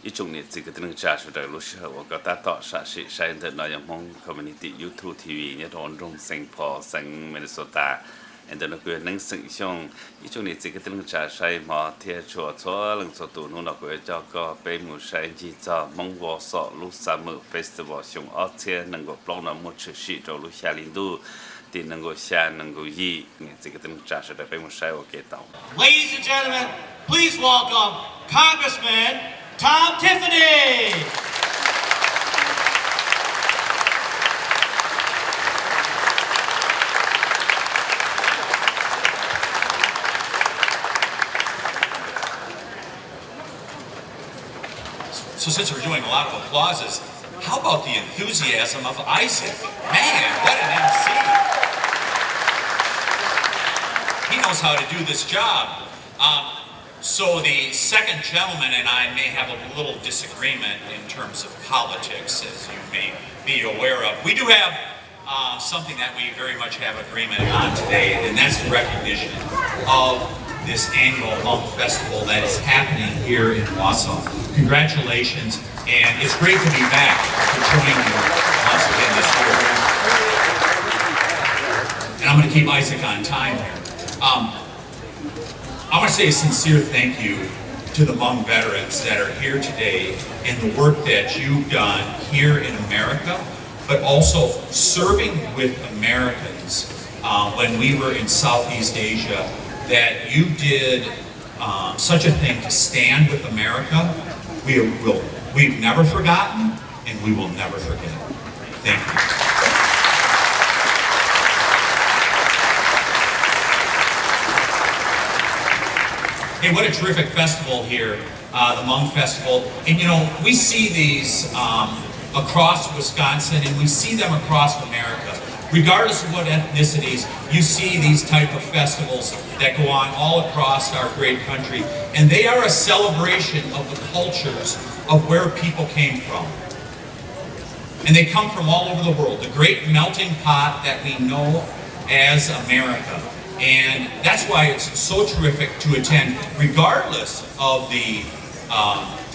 一种呢，这个的那个家属的路线，我搞打到啥是啥的那样蒙 community YouTube TV 呢，当中新坡新 Minnesota，and 那个能生上，一种呢，这个的那个家属嘛，贴出错能做到弄那个叫个北木山记者蒙沃索路上么 festival 上，而且能够帮那么持续到路下领导。能够下能够一，这个等假设的被我晒我给到。Ladies and gentlemen, please welcome Congressman Tom Tiffany. So since we're doing a lot of applauses, how about the enthusiasm of Isaac? Man, what an MC! He knows how to do this job. So the second gentleman and I may have a little disagreement in terms of politics, as you may be aware of. We do have something that we very much have agreement on today, and that's the recognition of this annual Hmong festival that is happening here in Wausau. Congratulations, and it's great to be back to join you once again this year. And I'm going to keep Isaac on time here. I want to say a sincere thank you to the Hmong veterans that are here today and the work that you've done here in America, but also serving with Americans when we were in Southeast Asia, that you did such a thing to stand with America. We've never forgotten, and we will never forget. Thank you. Hey, what a terrific festival here, the Hmong Festival. And you know, we see these across Wisconsin, and we see them across America. Regardless of what ethnicities, you see these type of festivals that go on all across our great country. And they are a celebration of the cultures of where people came from. And they come from all over the world, the great melting pot that we know as America. And that's why it's so terrific to attend, regardless of the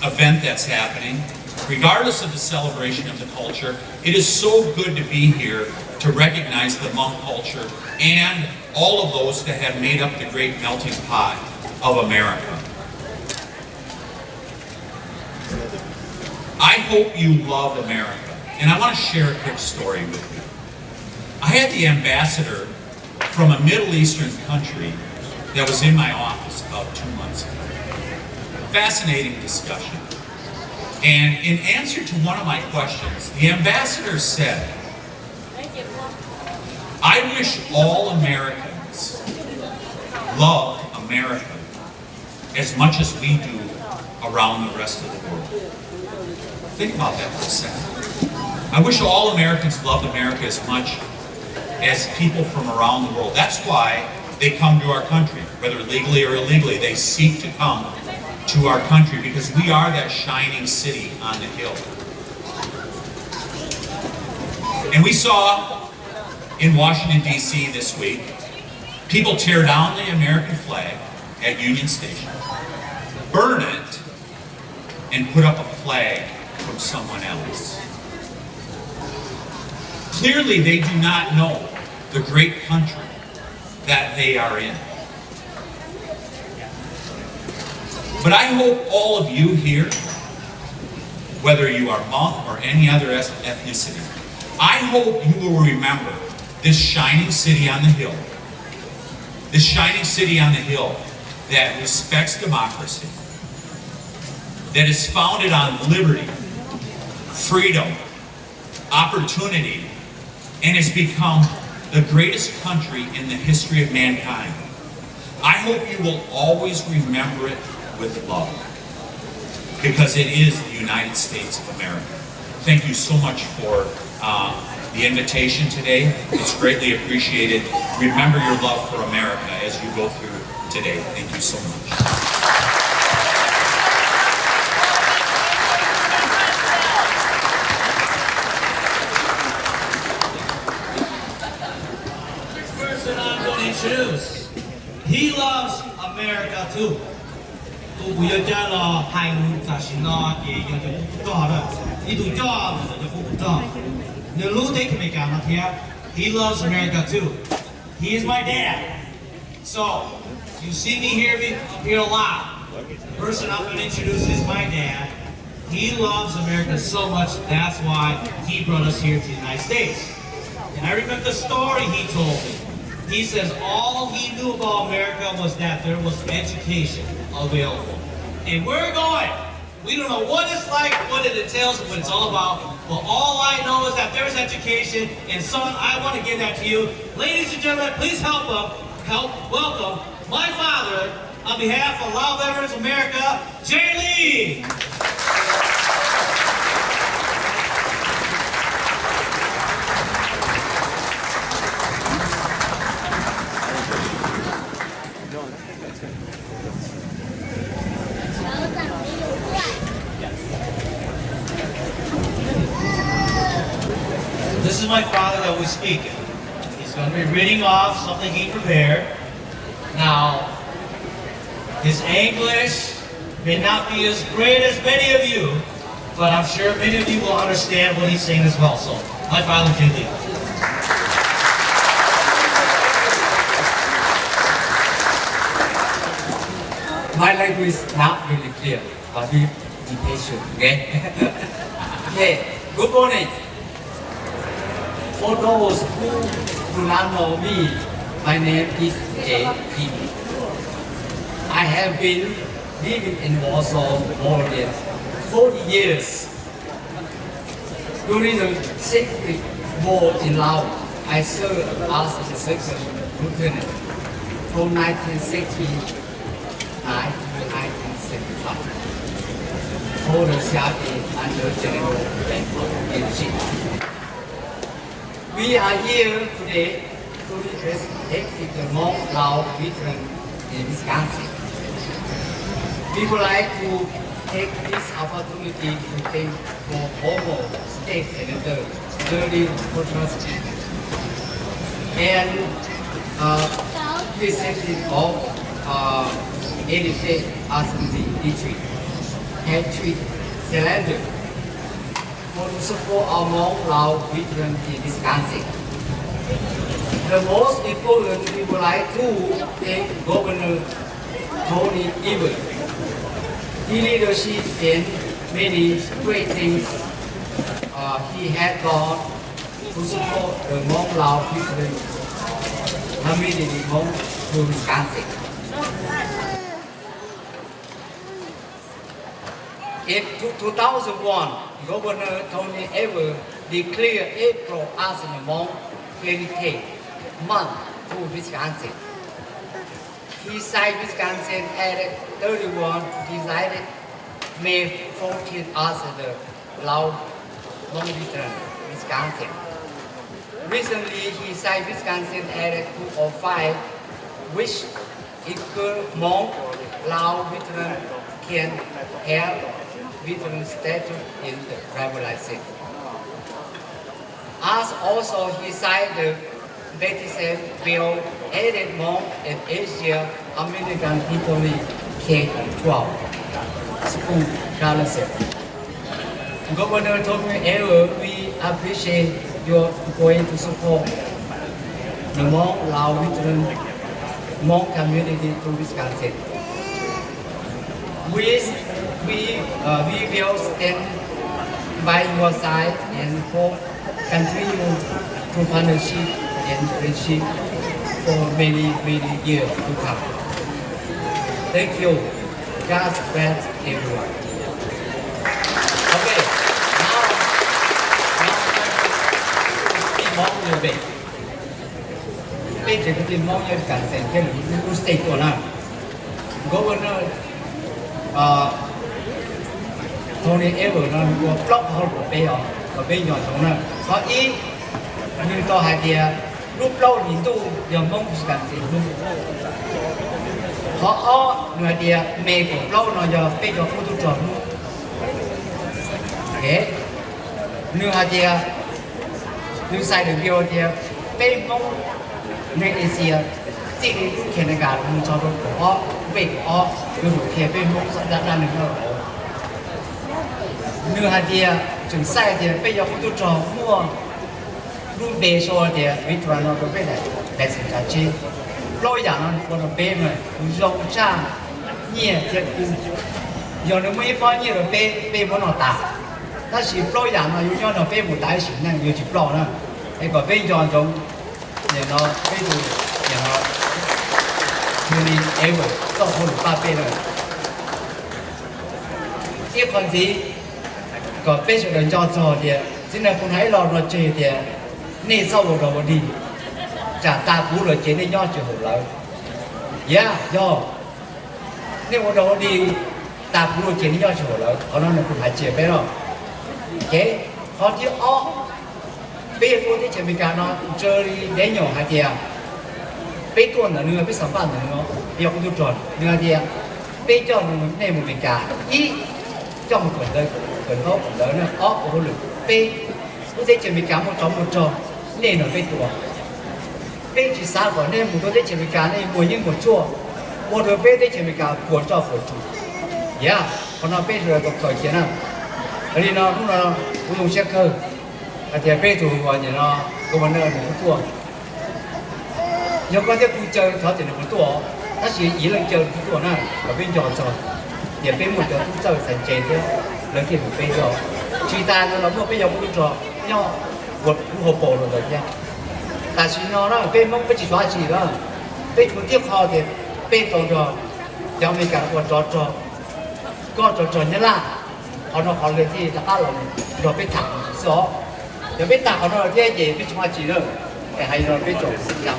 event that's happening, regardless of the celebration of the culture. It is so good to be here to recognize the Hmong culture and all of those that have made up the great melting pot of America. I hope you love America, and I want to share a quick story with you. I had the ambassador from a Middle Eastern country that was in my office about 2 months ago. Fascinating discussion. And in answer to one of my questions, the ambassador said, I wish all Americans love America as much as we do around the rest of the world. Think about that for a second. I wish all Americans loved America as much as people from around the world. That's why they come to our country, whether legally or illegally. They seek to come to our country because we are that shining city on the hill. And we saw in Washington, D.C. this week, people tear down the American flag at Union Station, burn it, and put up a flag from someone else. Clearly, they do not know the great country that they are in. But I hope all of you here, whether you are Hmong or any other ethnicity, I hope you will remember this shining city on the hill. This shining city on the hill that respects democracy, that is founded on liberty, freedom, opportunity, and has become the greatest country in the history of mankind. I hope you will always remember it with love, because it is the United States of America. Thank you so much for the invitation today. It's greatly appreciated. Remember your love for America as you go through today. Thank you so much. He loves America too. 我要叫了海姆扎西诺也要就做好了，一度做就不做。The Lord take me down here. He loves America too. He is my dad. So you see me here a lot. The person I'm going to introduce is my dad. He loves America so much. That's why he brought us here to the United States. And I remember the story he told me. He says all he knew about America was that there was education available. And we're going. We don't know what it's like, what it entails, what it's all about. But all I know is that there's education. And son, I want to give that to you. Ladies and gentlemen, please help welcome my father on behalf of Lao Veterans America, Jay Lee. This is my father that was speaking. He's going to be reading off something he prepared. Now, his English may not be as great as many of you, but I'm sure many of you will understand what he's saying as well. So, my father, Jay Lee. My language is not really clear, but be patient, okay? Okay, good morning. For those who do not know me, my name is A.P. I have been living in Wausau more than 40 years. During the Second War in Laos, I served as a second lieutenant from 1969 to 1975 for the CRA under General leadership. We are here today to represent the Hmong Lao veteran in Wisconsin. We would like to take this opportunity to thank for former State Senator Jerry Potrowski and representative of United States Assembly District, Patrick Selander, for the support of Hmong Lao veterans in Wisconsin. The most important, we would like to thank Governor Tony Evans. His leadership and many great things he had done to support the Hmong Lao veteran community home to Wisconsin. In 2001, Governor Tony Evans declared April as the Hmong Heritage Month to Wisconsin. He signed Wisconsin Act 31 decided May 14 as the Lao Hmong Veteran Wisconsin. Recently, he signed Wisconsin Act 205, which encourages Hmong Lao veterans can have veteran status in the private sector. As also he signed the 87 bill added Hmong and Asia American people K-12 school scholarship. Governor Tony Evans, we appreciate your going to support the Hmong Lao veteran Hmong community to Wisconsin. We will stand by your side and hope continue to partnership and friendship for many years to come. Thank you. God bless everyone. Okay, now speak Hmong a little bit. Bây giờ cái tin Hmong nhân cảnh sẽ cái lúc state của nó. Governor Tony Evans nó có block hơn của bây giờ ở bên nhỏ chỗ này có ý như to hai tia lúc lâu nhìn tu giờ mong cảnh gì luôn họ người tia mẹ của lâu nó giờ bây giờ không tu chuẩn luôn thế như hai tia như sai được nhiều tia bây mong Neng Xiong chỉ đi khen cái mình cho nó có bây bê ó người một kia bê mông sẵn đã ra nửa nó nửa hạt địa chừng sai địa bây giờ cũng tôi trò mua luôn bê so địa bị toàn nó bê này để sinh ra chi lôi dạng nó bê mà rộng ra nhẹ thiệt cũng giờ nó mới bao nhiêu rồi bê muốn nó tả ta chỉ lôi dạng nó yêu nó bê một đại sinh năng yêu chỉ lò nữa cái còn bê giòn giống nhà nó bê đủ nhà nó người đi em rồi có một ba bê rồi tiếp còn gì còn bê số lần cho thì chính là cũng thấy lo nó chơi thì nên sau một đầu đi trả ta cú rồi chế nên do chịu hổ lợi do nên một đầu đi ta cú rồi chế nên do chịu hổ lợi họ nói là cũng phải chế bé rồi chế họ chỉ bây giờ tôi thấy mình cả nó chơi để nhỏ hay gì à bây con là nữa bây sản phẩm là nữa bây giờ cũng tròn nữa gì à bây cho nên một mình cả ý cho một quần lớn nữa của lực bây tôi thấy mình cả một tròn nên nó bây tuổi bây chỉ sao còn nên một tôi thấy mình cả nên một những một chua một đôi bây thấy mình cả của cho của chủ còn nó bây giờ có khởi kiến à thì nó cũng là cũng dùng xe cơ thì bây giờ gọi như nó có vấn đề một tua nhưng có cái vui chơi thoát thì một tua nó chỉ ý là chơi một tua này ở bên tròn rồi thì bên một đứa cũng chơi thành chế thế lớn thì một bên rồi chỉ ta nó một bây giờ cũng trò nhau một hộp bò rồi nha ta chỉ nó bên mông chỉ xóa chỉ đó bên một tiếp họ thì bên tròn rồi cho mình cả một trò như là họ nó họ lên thì ta bắt rồi bên thẳng gió rồi bên thẳng họ nó thế gì bên xóa chỉ nữa hay là bên chỗ làm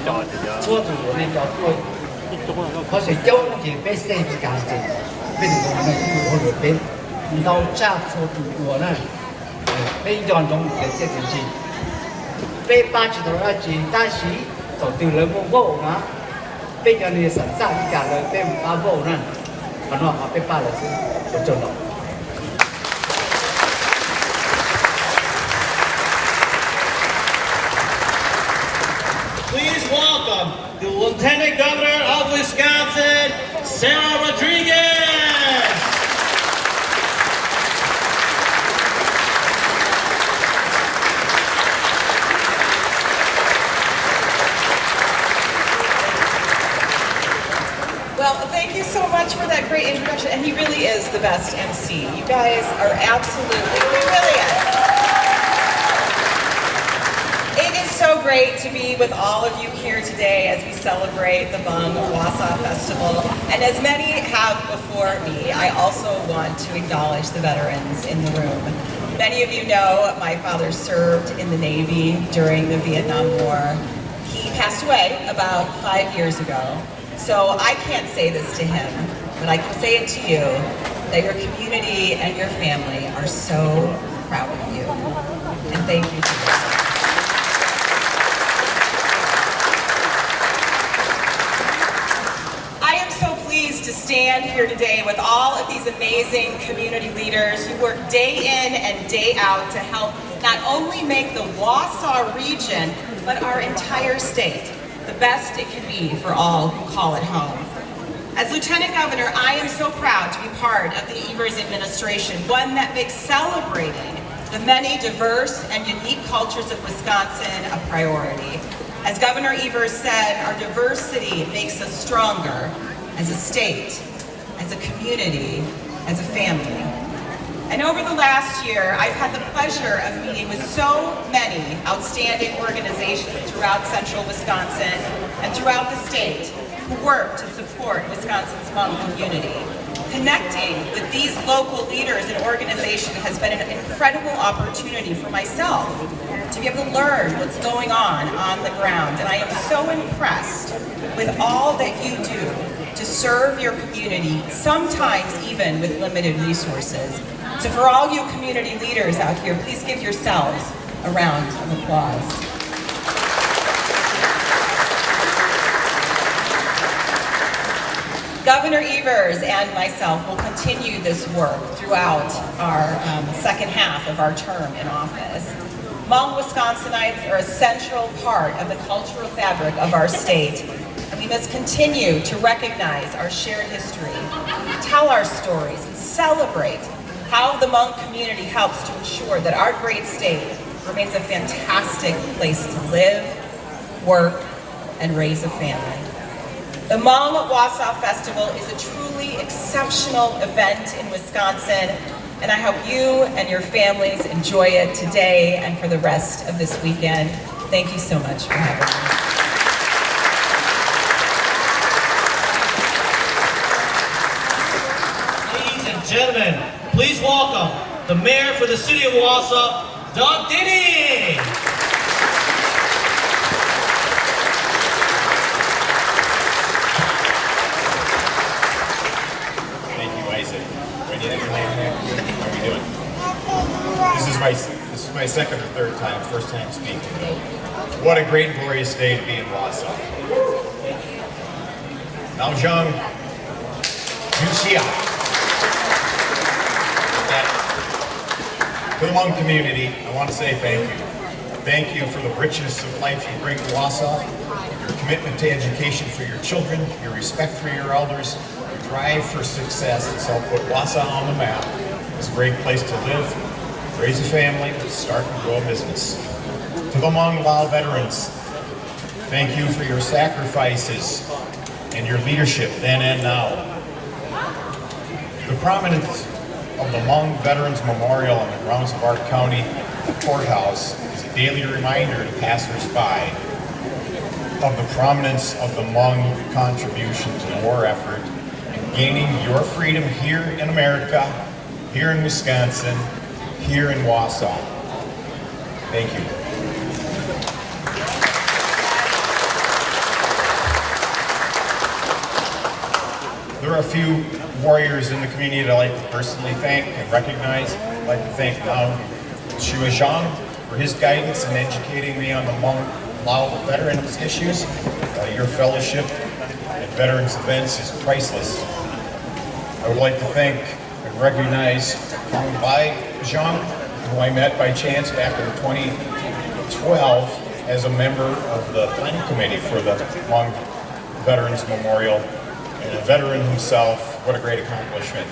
xua thủ nên cho tôi họ sẽ châu thì bên xây cái cả gì bên chỗ này cũng có được bên đau cha xua thủ của này bên giòn trong cái xe tiền gì bên ba chỉ đó là chỉ ta chỉ tổ từ lớn vô vô nữa bên giờ này sẵn sàng đi cả lời bên ba vô này còn họ bên ba là sự trộn lẫn. Please welcome the Lieutenant Governor of Wisconsin, Sarah Rodriguez. Well, thank you so much for that great introduction, and he really is the best MC. You guys are absolutely, he really is. It is so great to be with all of you here today as we celebrate the Hmong Wausau Festival. And as many have before me, I also want to acknowledge the veterans in the room. Many of you know my father served in the Navy during the Vietnam War. He passed away about 5 years ago. So I can't say this to him, but I can say it to you, that your community and your family are so proud of you. And thank you for this. I am so pleased to stand here today with all of these amazing community leaders who work day in and day out to help not only make the Wausau region, but our entire state the best it can be for all who call it home. As Lieutenant Governor, I am so proud to be part of the Evers administration, one that makes celebrating the many diverse and unique cultures of Wisconsin a priority. As Governor Evers said, our diversity makes us stronger as a state, as a community, as a family. And over the last year, I've had the pleasure of meeting with so many outstanding organizations throughout central Wisconsin and throughout the state who work to support Wisconsin's Hmong community. Connecting with these local leaders and organizations has been an incredible opportunity for myself to be able to learn what's going on the ground. And I am so impressed with all that you do to serve your community, sometimes even with limited resources. So for all you community leaders out here, please give yourselves a round of applause. Governor Evers and myself will continue this work throughout our second half of our term in office. Hmong Wisconsinites are a central part of the cultural fabric of our state. And we must continue to recognize our shared history, tell our stories, and celebrate how the Hmong community helps to ensure that our great state remains a fantastic place to live, work, and raise a family. The Hmong Wausau Festival is a truly exceptional event in Wisconsin, and I hope you and your families enjoy it today and for the rest of this weekend. Thank you so much for having me. Ladies and gentlemen, please welcome the mayor for the city of Wausau, Doug Denny. How are we doing? This is my second or third time, first time speaking though. What a great glorious day to be in Wausau. Neng Xiong, to the Hmong community, I want to say thank you. Thank you for the richness of life you bring to Wausau, your commitment to education for your children, your respect for your elders, drive for success that's helped put Wausau on the map. It's a great place to live, raise a family, start and grow a business. To the Hmong Lao veterans, thank you for your sacrifices and your leadership then and now. The prominence of the Hmong Veterans Memorial on the grounds of our county courthouse is a daily reminder to passers-by of the prominence of the Hmong contribution to the war effort, gaining your freedom here in America, here in Wisconsin, here in Wausau. Thank you. There are a few warriors in the community that I'd like to personally thank and recognize. I'd like to thank Neng Xiong for his guidance in educating me on the Hmong Lao veterans issues. Your fellowship at veterans events is priceless. I would like to thank and recognize Liajdawbnmaya, who I met by chance back in 2012 as a member of the planning committee for the Hmong Veterans Memorial, and a veteran himself. What a great accomplishment.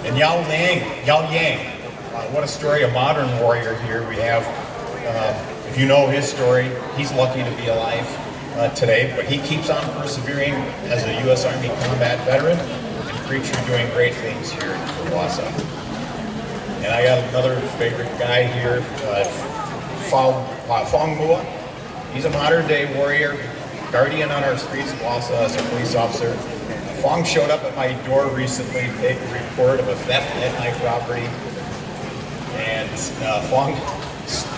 And Yao Yang, what a story, a modern warrior here we have. If you know his story, he's lucky to be alive today, but he keeps on persevering as a U.S. Army combat veteran and preacher doing great things here in Wausau. And I got another favorite guy here, Fong Mua. He's a modern day warrior, guardian on our streets of Wausau as a police officer. Fong showed up at my door recently to take a report of a theft at my property. And Fong's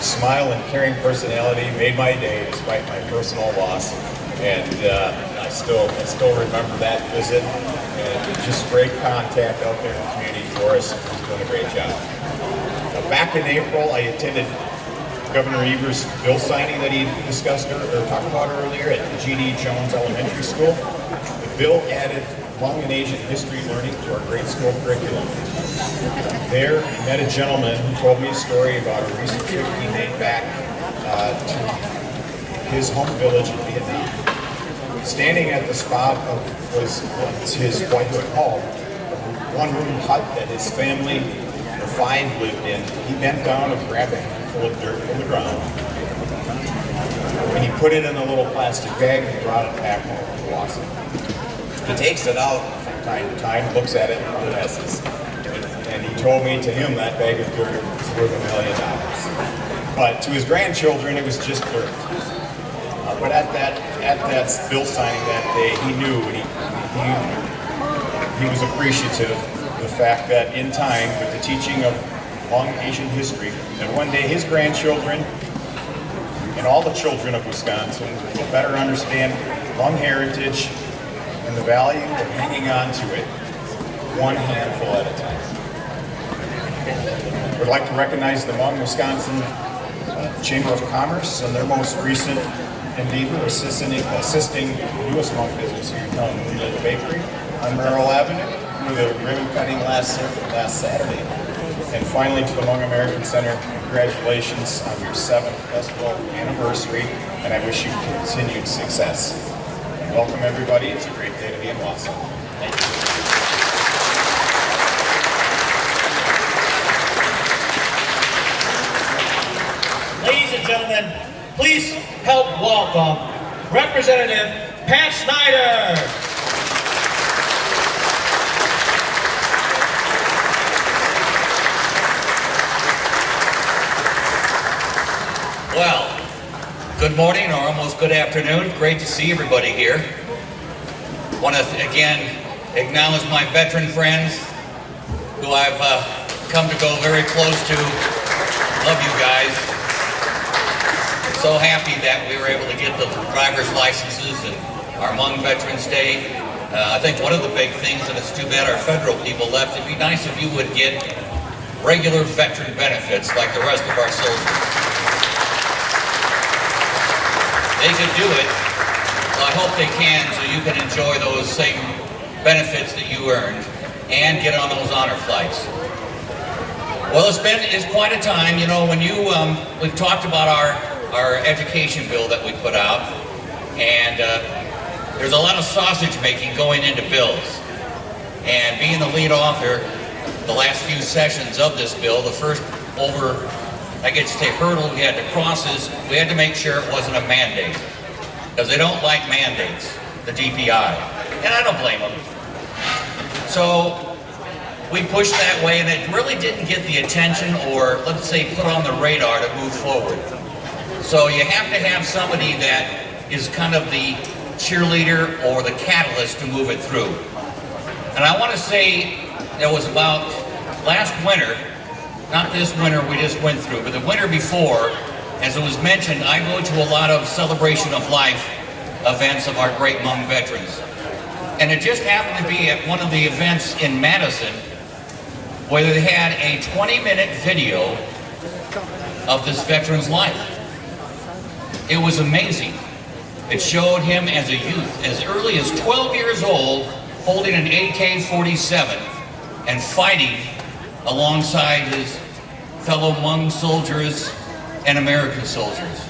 smile and caring personality made my day despite my personal loss. And I still remember that visit. And just great contact out there in the community for us. He's doing a great job. Back in April, I attended Governor Evers' bill signing that he discussed or talked about earlier at G.D. Jones Elementary School. The bill added Hmong and Asian history learning to our grade school curriculum. There, I met a gentleman who told me a story about a recent trip he made back to his home village in Vietnam. Standing at the spot was his boyhood home, a one-room hut that his family of 5 lived in. He bent down and grabbed a handful of dirt from the ground, and he put it in a little plastic bag and brought it back home to Wausau. He takes it out from time to time, looks at it, and messes. And he told me to him that bag of dirt was worth $1 million. But to his grandchildren, it was just dirt. But at that bill signing that day, he knew, and he was appreciative of the fact that in time, with the teaching of Hmong Asian history, that one day his grandchildren and all the children of Wisconsin will better understand Hmong heritage and the value of hanging on to it one handful at a time. I would like to recognize the Hmong Wisconsin Chamber of Commerce and their most recent endeavor assisting the newest Hmong business here in town, the bakery on Merrill Avenue, with a ribbon cutting last Saturday. And finally, to the Hmong American Center, congratulations on your 7th festival anniversary, and I wish you continued success. Welcome everybody. It's a great day to be in Wausau. Thank you. Ladies and gentlemen, please help welcome Representative Pat Schneider. Well, good morning or almost good afternoon. Great to see everybody here. Want to again acknowledge my veteran friends who I've come to go very close to. Love you guys. So happy that we were able to get the driver's licenses and our Hmong Veterans Day. I think one of the big things, and it's too bad our federal people left, it'd be nice if you would get regular veteran benefits like the rest of our soldiers. They could do it, so I hope they can, so you can enjoy those same benefits that you earned and get on those honor flights. Well, it's quite a time, you know, when we've talked about our education bill that we put out, and there's a lot of sausage making going into bills. And being the lead author, the last few sessions of this bill, the first hurdle we had to cross is we had to make sure it wasn't a mandate, because they don't like mandates, the DPI, and I don't blame them. So we pushed that way, and it really didn't get the attention, or let's say put on the radar to move forward. So you have to have somebody that is kind of the cheerleader or the catalyst to move it through. And I want to say there was about last winter, not this winter we just went through, but the winter before, as it was mentioned, I go to a lot of celebration of life events of our great Hmong veterans. And it just happened to be at one of the events in Madison where they had a 20-minute video of this veteran's life. It was amazing. It showed him as a youth, as early as 12 years old, holding an AK-47 and fighting alongside his fellow Hmong soldiers and American soldiers.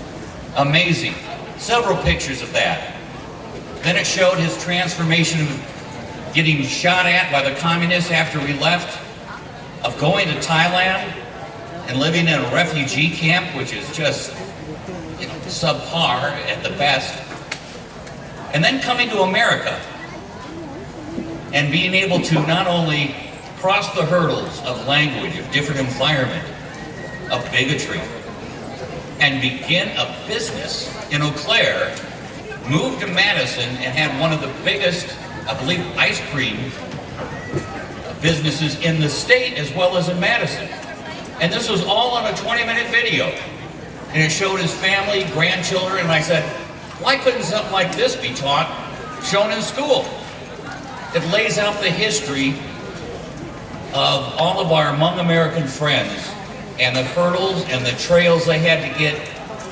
Amazing. Several pictures of that. Then it showed his transformation of getting shot at by the communists after we left, of going to Thailand and living in a refugee camp, which is just subpar at the best, and then coming to America and being able to not only cross the hurdles of language, of different environment, of bigotry, and begin a business in Eau Claire, moved to Madison and had one of the biggest, I believe, ice cream businesses in the state as well as in Madison. And this was all on a 20-minute video. And it showed his family, grandchildren, and I said, why couldn't something like this be taught, shown in school? It lays out the history of all of our Hmong American friends and the hurdles and the trails they had to get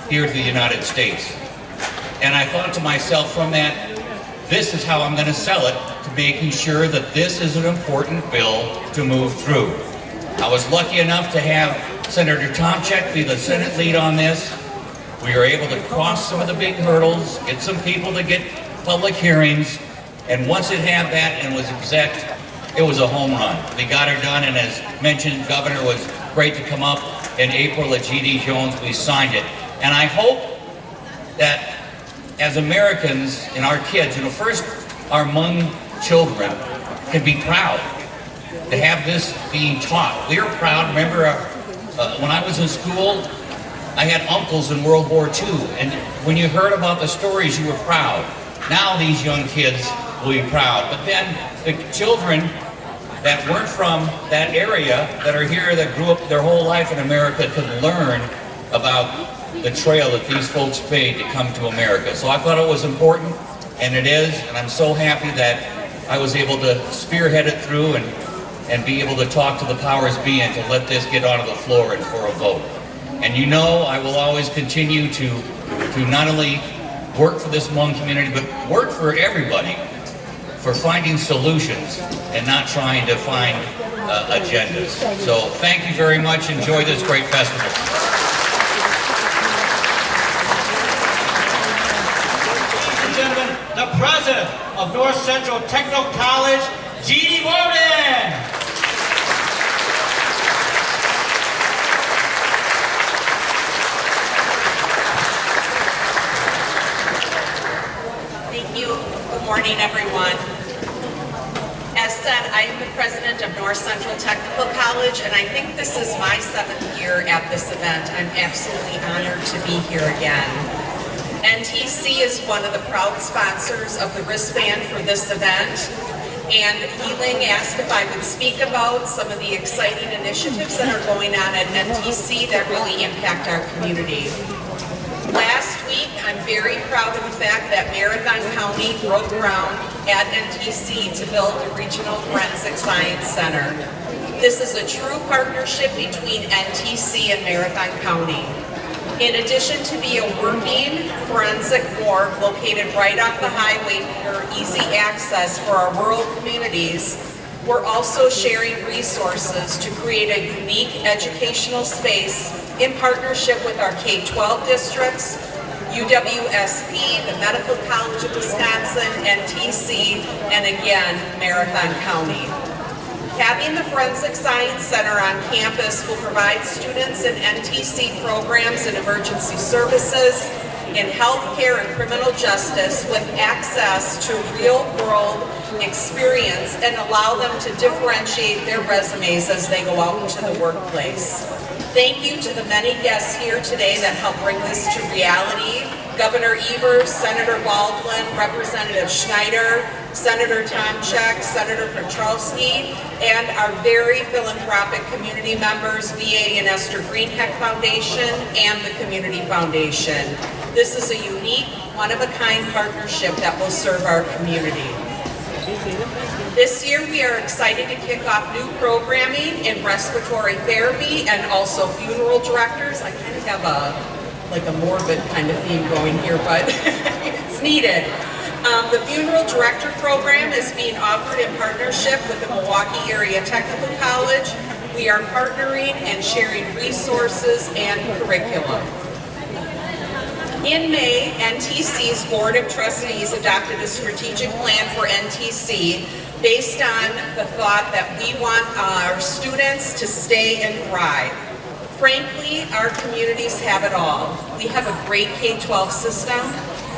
here to the United States. And I thought to myself from that, this is how I'm going to sell it, to making sure that this is an important bill to move through. I was lucky enough to have Senator Tomczyk be the Senate lead on this. We were able to cross some of the big hurdles, get some people to get public hearings, and once it had that and was exec, it was a home run. We got her done, and as mentioned, Governor was great to come up in April at GD Jones. We signed it. And I hope that as Americans and our kids, first our Hmong children can be proud to have this being taught. We're proud. Remember, when I was in school, I had uncles in World War II, and when you heard about the stories, you were proud. Now these young kids will be proud. But then the children that weren't from that area, that are here, that grew up their whole life in America, could learn about the trail that these folks paid to come to America. So I thought it was important, and it is, and I'm so happy that I was able to spearhead it through and be able to talk to the powers be and to let this get onto the floor and for a vote. And I will always continue to not only work for this Hmong community, but work for everybody for finding solutions and not trying to find agendas. So thank you very much. Enjoy this great festival. Ladies and gentlemen, the President President of North Central Technical College, G.D. Warden. Thank you. Good morning, everyone. As said, I am the president of North Central Technical College, and I think this is my 7th year at this event. I'm absolutely honored to be here again. NTC is one of the proud sponsors of the wristband for this event, and Healing asked if I would speak about some of the exciting initiatives that are going on at NTC that really impact our community. Last week, I'm very proud of the fact that Marathon County broke ground at NTC to build the Regional Forensic Science Center. This is a true partnership between NTC and Marathon County. In addition to be a working forensic morgue located right off the highway for easy access for our rural communities, we're also sharing resources to create a unique educational space in partnership with our K-12 districts, UWSP, the Medical College of Wisconsin, NTC, and again, Marathon County. Having the Forensic Science Center on campus will provide students in NTC programs in emergency services, in healthcare and criminal justice with access to real-world experience and allow them to differentiate their resumes as they go out into the workplace. Thank you to the many guests here today that helped bring this to reality. Governor Evers, Senator Baldwin, Representative Schneider, Senator Tomczyk, Senator Petrowski, and our very philanthropic community members, VA and Esther Greenheck Foundation, and the Community Foundation. This is a unique, one-of-a-kind partnership that will serve our community. This year, we are excited to kick off new programming in respiratory therapy and also funeral directors. I kind of have a morbid kind of theme going here, but it's needed. The funeral director program is being offered in partnership with the Milwaukee Area Technical College. We are partnering and sharing resources and curriculum. In May, NTC's Board of Trustees adopted a strategic plan for NTC based on the thought that we want our students to stay and thrive. Frankly, our communities have it all. We have a great K-12 system.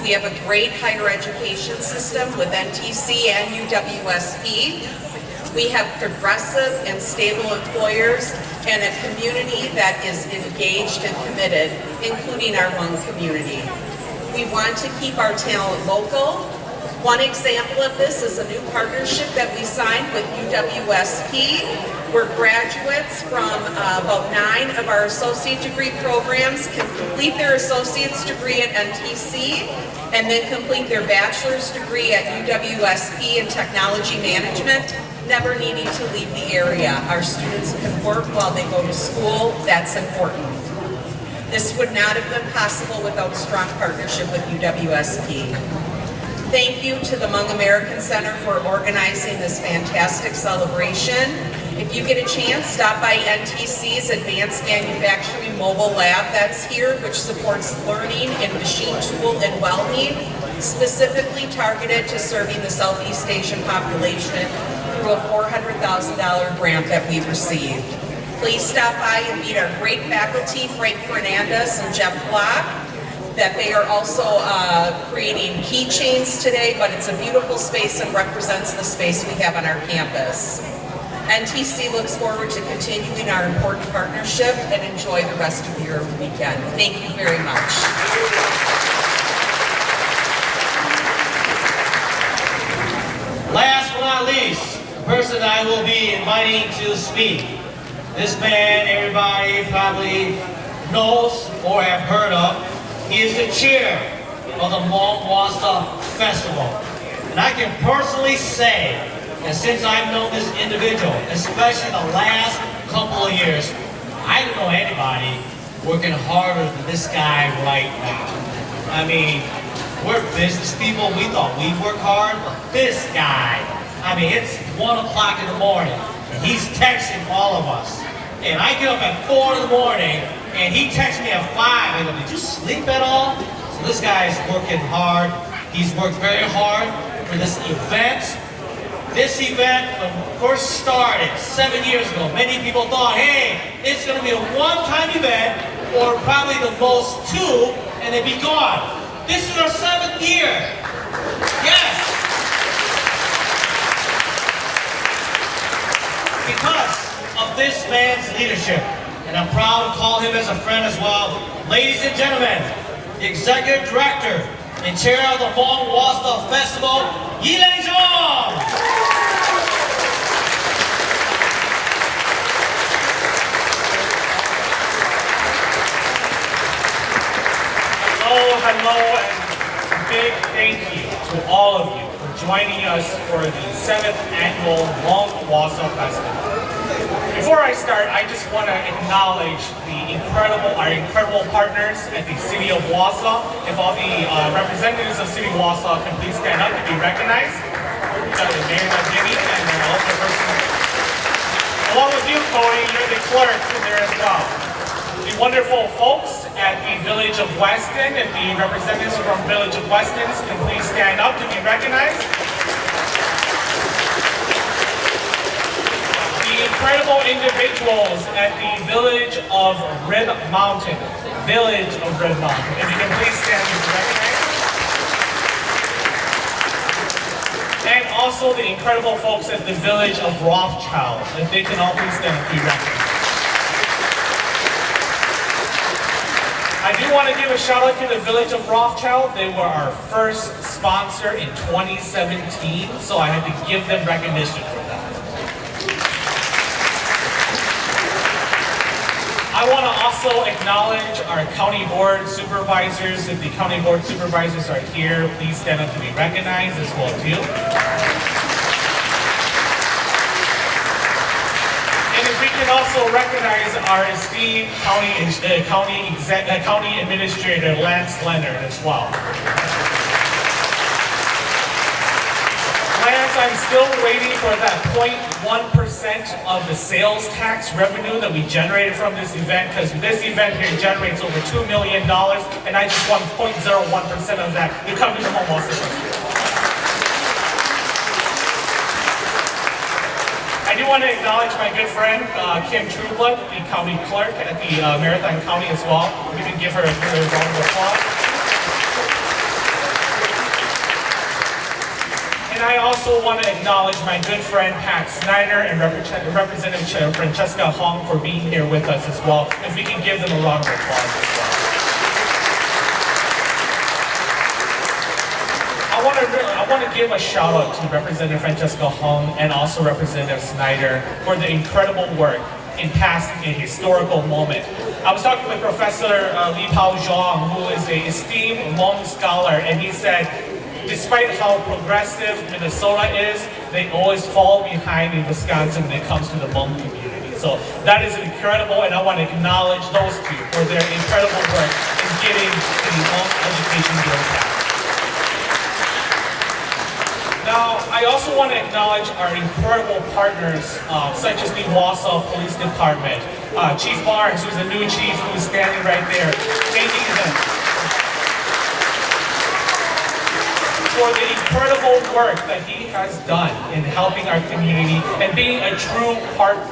We have a great higher education system with NTC and UWSP. We have progressive and stable employers and a community that is engaged and committed, including our Hmong community. We want to keep our talent local. One example of this is a new partnership that we signed with UWSP, where graduates from about 9 of our associate degree programs can complete their associate's degree at NTC and then complete their bachelor's degree at UWSP in technology management, never needing to leave the area. Our students can work while they go to school. That's important. This would not have been possible without a strong partnership with UWSP. Thank you to the Hmong American Center for organizing this fantastic celebration. If you get a chance, stop by NTC's Advanced Manufacturing Mobile Lab that's here, which supports learning in machine tool and welding, specifically targeted to serving the Southeast Asian population through a $400,000 grant that we've received. Please stop by and meet our great faculty, Frank Fernandez and Jeff Block, that they are also creating keychains today, but it's a beautiful space and represents the space we have on our campus. NTC looks forward to continuing our important partnership and enjoy the rest of your weekend. Thank you very much. Last but not least, the person I will be inviting to speak. This man everybody probably knows or have heard of. He is the chair of the Hmong Wausau Festival. And I can personally say that since I've known this individual, especially the last couple of years, I don't know anybody working harder than this guy right now. I mean, we're business people, we thought we'd work hard, but this guy, I mean, it's 1 o'clock in the morning, and he's texting all of us. And I get up at 4 in the morning, and he texts me at 5. I go, did you sleep at all? So this guy is working hard. He's worked very hard. for this event. This event, when it first started 7 years ago, many people thought, hey, it's going to be a one-time event, or probably the most 2, and it'd be gone. This is our 7th year. Yes. Because of this man's leadership, and I'm proud to call him as a friend as well. Ladies and gentlemen, the Executive Director and Chair of the Hmong Wausau Festival, Neng Xiong. Hello, and big thank you to all of you for joining us for the 7th annual Hmong Wausau Festival. Before I start, I just want to acknowledge our incredible partners at the City of Wausau. If all the representatives of City of Wausau can please stand up to be recognized. We've got the Mayor of Guinea and also the person. Along with you, Cody, you're the clerk there as well. The wonderful folks at the Village of Weston and the representatives from Village of Weston can please stand up to be recognized. The incredible individuals at the Village of Red Mountain. If you can please stand to be recognized. And also the incredible folks at the Village of Rothschild. If they can all please stand to be recognized. I do want to give a shout out to the Village of Rothschild. They were our first sponsor in 2017, so I had to give them recognition for that. I want to also acknowledge our county board supervisors. If the county board supervisors are here, please stand up to be recognized as well too. And also recognize our esteemed county administrator Lance Leonard as well. Lance, I'm still waiting for that 0.1% of the sales tax revenue that we generated from this event, because this event here generates over $2 million, and I just want 0.01% of that to come to the Hmong Wausau Festival. I do want to acknowledge my good friend, Kim Trueblood, the county clerk at the Maritime County as well. We can give her a round of applause. And I also want to acknowledge my good friend, Pat Snyder, and Representative Francesca Hong for being here with us as well. If we can give them a round of applause as well. I want to give a shout out to Representative Francesca Hong and also Representative Snyder for the incredible work in passing a historical moment. I was talking with Professor Li Pao Zhang, who is an esteemed Hmong scholar, and he said, despite how progressive Minnesota is, they always fall behind in Wisconsin when it comes to the Hmong community. So that is incredible, and I want to acknowledge those two for their incredible work in getting the Hmong education bill passed. Now, I also want to acknowledge our incredible partners, such as the Wausau Police Department, Chief Barnes, who's the new chief, who's standing right there, thanking them for the incredible work that he has done in helping our community and being a true partner.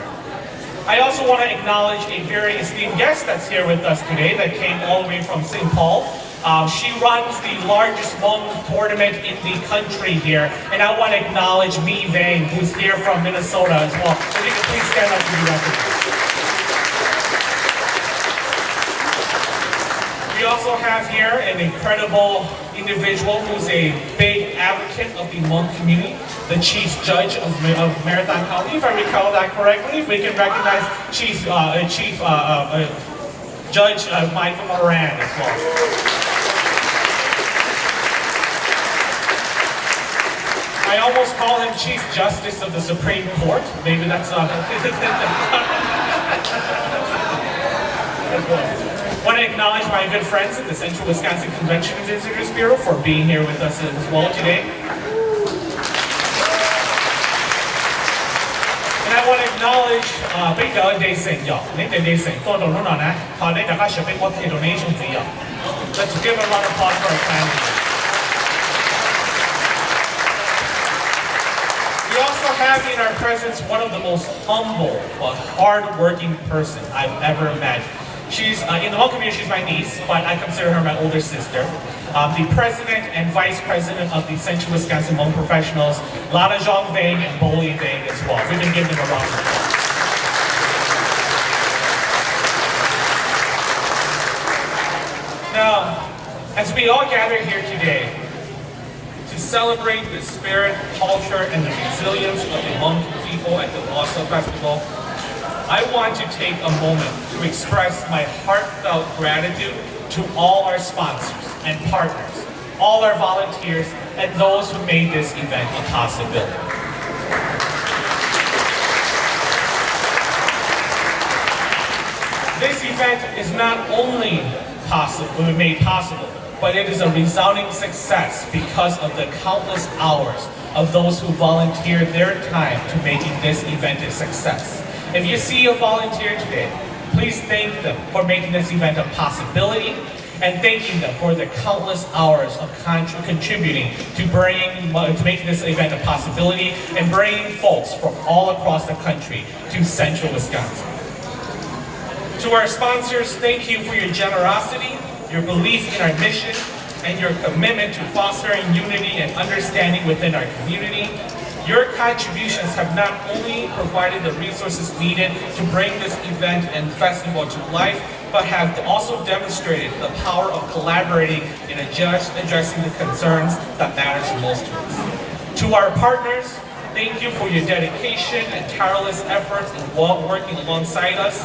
I also want to acknowledge a very esteemed guest that's here with us today that came all the way from St. Paul. She runs the largest Hmong tournament in the country here, and I want to acknowledge Mi Vang, who's here from Minnesota as well. So you can please stand up to be recognized. We also have here an incredible individual who's a big advocate of the Hmong community, the Chief Judge of Maritime County, if I recall that correctly. If we can recognize Judge Michael Moran as well. I almost call him Chief Justice of the Supreme Court. Maybe that's not. I want to acknowledge my good friends at the Central Wisconsin Convention and Visitors Bureau for being here with us as well today. And I want to acknowledge bây giờ đây sing yo, nên đây sing tôi đâu nó nè, họ đây đã có sự biết what the donation gì yo. Let's give a round of applause for our family. We also have in our presence one of the most humble but hard-working person I've ever met. She's in the Hmong community, she's my niece, but I consider her my older sister. The president and vice president of the Central Wisconsin Hmong professionals, Liajdawbnmaya and Boli Vang as well. We can give them a round of applause. Now, as we all gather here today to celebrate the spirit, culture, and the resilience of the Hmong people at the Wausau Festival, I want to take a moment to express my heartfelt gratitude to all our sponsors and partners, all our volunteers, and those who made this event a possibility. This event is not only made possible, but it is a resounding success because of the countless hours of those who volunteered their time to making this event a success. If you see a volunteer today, please thank them for making this event a possibility and thanking them for the countless hours of contributing to making this event a possibility and bringing folks from all across the country to Central Wisconsin. To our sponsors, thank you for your generosity, your belief in our mission, and your commitment to fostering unity and understanding within our community. Your contributions have not only provided the resources needed to bring this event and festival to life, but have also demonstrated the power of collaborating in addressing the concerns that matters most to us. To our partners, thank you for your dedication and tireless efforts in working alongside us.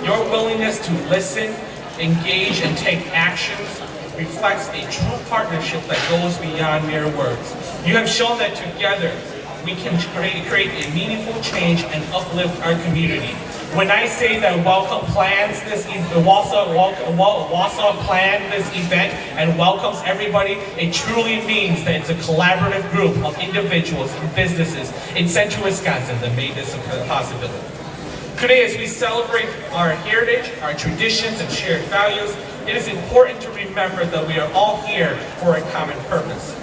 Your willingness to listen, engage, and take actions reflects a true partnership that goes beyond mere words. You have shown that together we can create a meaningful change and uplift our community. When I say that Wausau planned this event and welcomes everybody, it truly means that it's a collaborative group of individuals and businesses in Central Wisconsin that made this a possibility. Today, as we celebrate our heritage, our traditions, and shared values, it is important to remember that we are all here for a common purpose.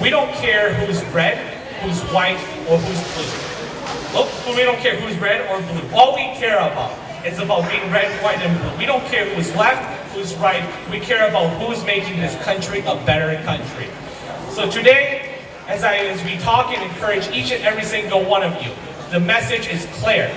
We don't care who's red, who's white, or who's blue. We don't care who's red or blue. All we care about is about being red, white, and blue. We don't care who's left, who's right. We care about who's making this country a better country. So today, as we talk and encourage each and every single one of you, the message is clear.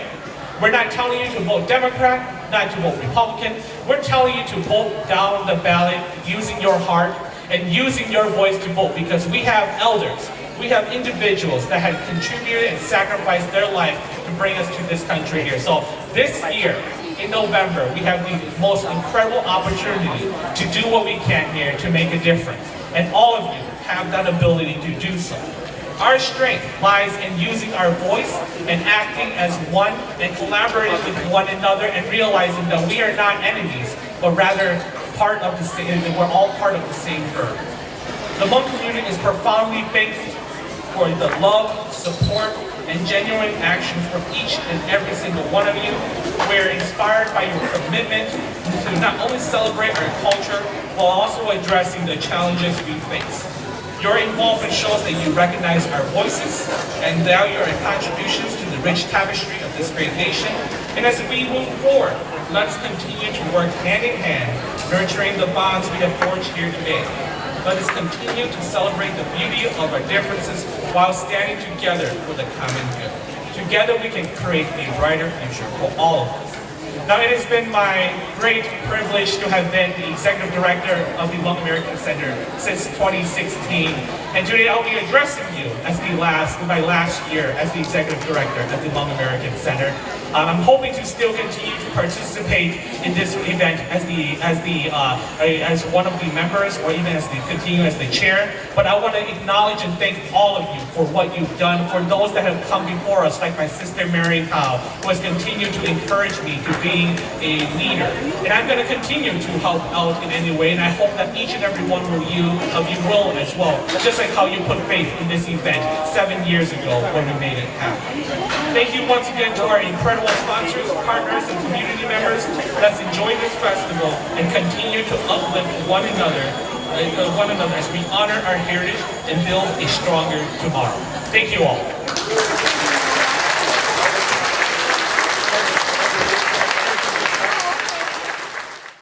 We're not telling you to vote Democrat, not to vote Republican. We're telling you to vote down the ballot using your heart and using your voice to vote, because we have elders, we have individuals that have contributed and sacrificed their life to bring us to this country here. So this year, in November, we have the most incredible opportunity to do what we can here to make a difference. And all of you have that ability to do so. Our strength lies in using our voice and acting as one and collaborating with one another and realizing that we are not enemies, but rather we're all part of the same herd. The Hmong community is profoundly thankful for the love, support, and genuine actions from each and every single one of you. We're inspired by your commitment to not only celebrate our culture, while also addressing the challenges we face. Your involvement shows that you recognize our voices and value our contributions to the rich tapestry of this great nation. And as we move forward, let us continue to work hand in hand, nurturing the bonds we have forged here today. Let us continue to celebrate the beauty of our differences while standing together for the common good. Together we can create a brighter future for all of us. Now, it has been my great privilege to have been the Executive Director of the Hmong American Center since 2016. And today I'll be addressing you as my last year as the Executive Director at the Hmong American Center. I'm hoping to still continue to participate in this event as one of the members, or even continue as the chair. But I want to acknowledge and thank all of you for what you've done, for those that have come before us, like my sister Mary Powell, who has continued to encourage me to being a leader. And I'm going to continue to help out in any way, and I hope that each and every one of you will as well. Just like how you put faith in this event 7 years ago when we made it happen. Thank you once again to our incredible sponsors, partners, and community members. Let's enjoy this festival and continue to uplift one another as we honor our heritage and build a stronger tomorrow. Thank you all.